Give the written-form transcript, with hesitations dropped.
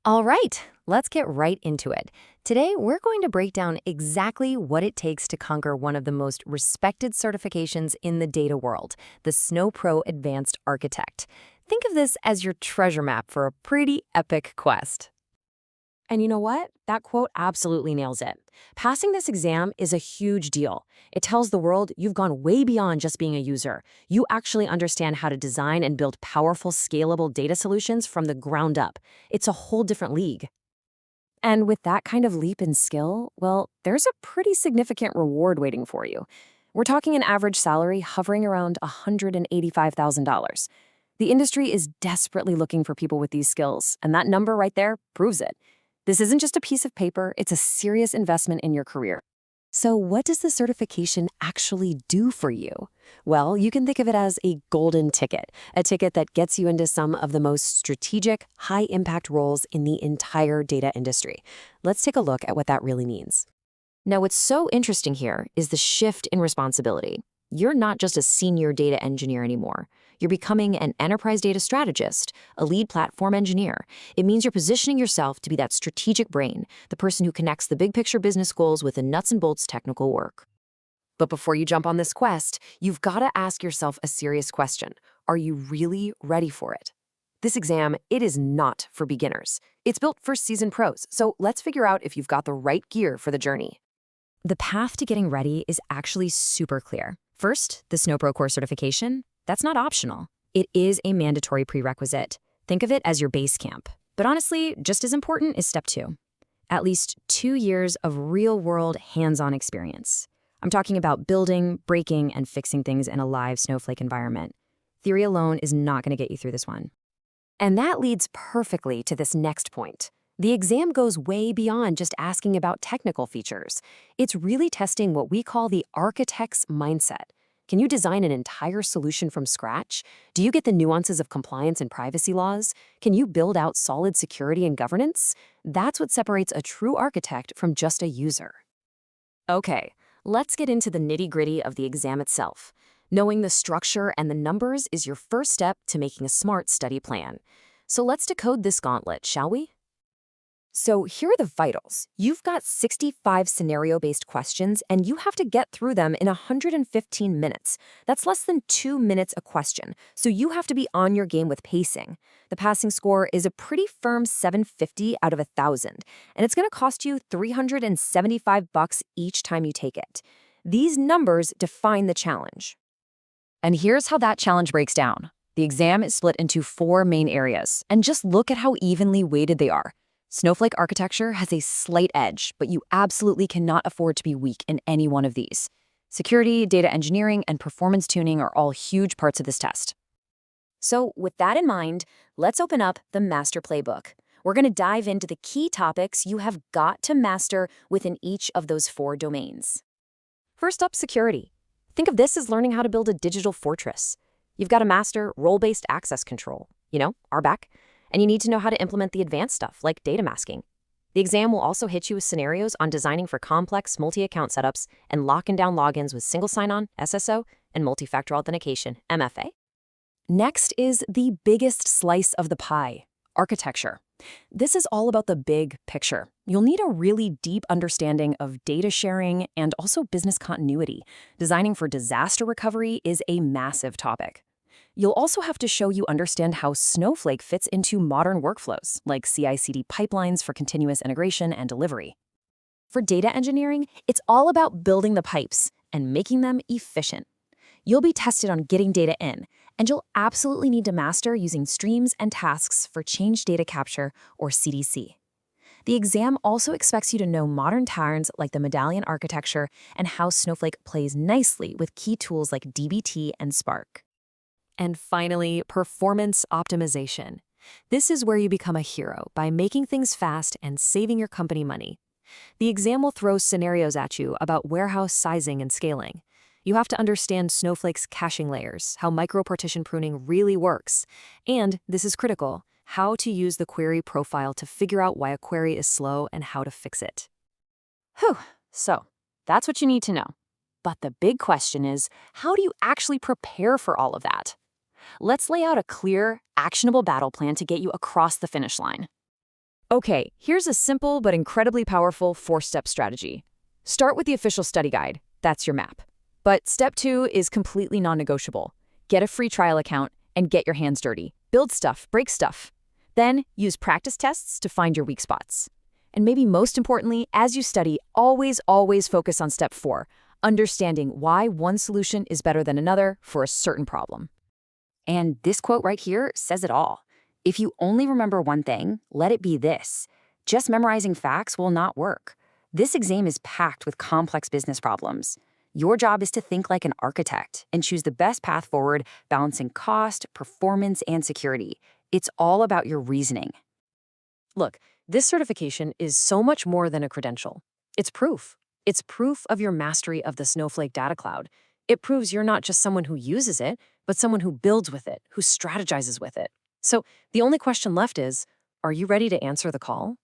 All right, let's get right into it. Today, we're going to break down exactly what it takes to conquer one of the most respected certifications in the data world, the SnowPro Advanced Architect. Think of this as your treasure map for a pretty epic quest. And you know what? That quote absolutely nails it. Passing this exam is a huge deal. It tells the world you've gone way beyond just being a user. You actually understand how to design and build powerful, scalable data solutions from the ground up. It's a whole different league. And with that kind of leap in skill, well, there's a pretty significant reward waiting for you. We're talking an average salary hovering around $185,000. The industry is desperately looking for people with these skills, and that number right there proves it. This isn't just a piece of paper, it's a serious investment in your career. So what does the certification actually do for you? Well, you can think of it as a golden ticket, a ticket that gets you into some of the most strategic, high-impact roles in the entire data industry. Let's take a look at what that really means. Now, what's so interesting here is the shift in responsibility. You're not just a senior data engineer anymore. You're becoming an enterprise data strategist, a lead platform engineer. It means you're positioning yourself to be that strategic brain, the person who connects the big picture business goals with the nuts and bolts technical work. But before you jump on this quest, you've got to ask yourself a serious question. Are you really ready for it? This exam, it is not for beginners. It's built for seasoned pros, so let's figure out if you've got the right gear for the journey. The path to getting ready is actually super clear. First, the SnowPro Core certification. That's not optional. It is a mandatory prerequisite. Think of it as your base camp. But honestly, just as important is step 2. At least 2 years of real-world hands-on experience. I'm talking about building, breaking, and fixing things in a live Snowflake environment. Theory alone is not going to get you through this one. And that leads perfectly to this next point. The exam goes way beyond just asking about technical features. It's really testing what we call the architect's mindset. Can you design an entire solution from scratch? Do you get the nuances of compliance and privacy laws? Can you build out solid security and governance? That's what separates a true architect from just a user. Okay, let's get into the nitty-gritty of the exam itself. Knowing the structure and the numbers is your first step to making a smart study plan. So let's decode this gauntlet, shall we? So here are the vitals. You've got 65 scenario-based questions, and you have to get through them in 115 minutes. That's less than 2 minutes a question, so you have to be on your game with pacing. The passing score is a pretty firm 750 out of 1,000, and it's going to cost you $375 each time you take it. These numbers define the challenge. And here's how that challenge breaks down. The exam is split into 4 main areas, and just look at how evenly weighted they are. Snowflake architecture has a slight edge, but you absolutely cannot afford to be weak in any one of these. Security, data engineering, and performance tuning are all huge parts of this test. So with that in mind, let's open up the master playbook. We're going to dive into the key topics you have got to master within each of those 4 domains. First up, security. Think of this as learning how to build a digital fortress. You've got to master role-based access control, RBAC. And you need to know how to implement the advanced stuff, like data masking. The exam will also hit you with scenarios on designing for complex multi-account setups and locking down logins with single sign-on, SSO, and multi-factor authentication, MFA. Next is the biggest slice of the pie, architecture. This is all about the big picture. You'll need a really deep understanding of data sharing and also business continuity. Designing for disaster recovery is a massive topic. You'll also have to show you understand how Snowflake fits into modern workflows, like CI/CD pipelines for continuous integration and delivery. For data engineering, it's all about building the pipes and making them efficient. You'll be tested on getting data in, and you'll absolutely need to master using streams and tasks for change data capture, or CDC. The exam also expects you to know modern patterns like the medallion architecture and how Snowflake plays nicely with key tools like dbt and Spark. And finally, performance optimization. This is where you become a hero by making things fast and saving your company money. The exam will throw scenarios at you about warehouse sizing and scaling. You have to understand Snowflake's caching layers, how micro-partition pruning really works, and, this is critical, how to use the query profile to figure out why a query is slow and how to fix it. Whew, so that's what you need to know. But the big question is, how do you actually prepare for all of that? Let's lay out a clear, actionable battle plan to get you across the finish line. Okay, here's a simple but incredibly powerful 4-step strategy. Start with the official study guide. That's your map. But step 2 is completely non-negotiable. Get a free trial account and get your hands dirty. Build stuff, break stuff. Then use practice tests to find your weak spots. And maybe most importantly, as you study, always focus on step 4, understanding why one solution is better than another for a certain problem. And this quote right here says it all. If you only remember one thing, let it be this. Just memorizing facts will not work. This exam is packed with complex business problems. Your job is to think like an architect and choose the best path forward, balancing cost, performance, and security. It's all about your reasoning. Look, this certification is so much more than a credential. It's proof. It's proof of your mastery of the Snowflake data cloud. It proves you're not just someone who uses it, but someone who builds with it, who strategizes with it. So the only question left is, are you ready to answer the call?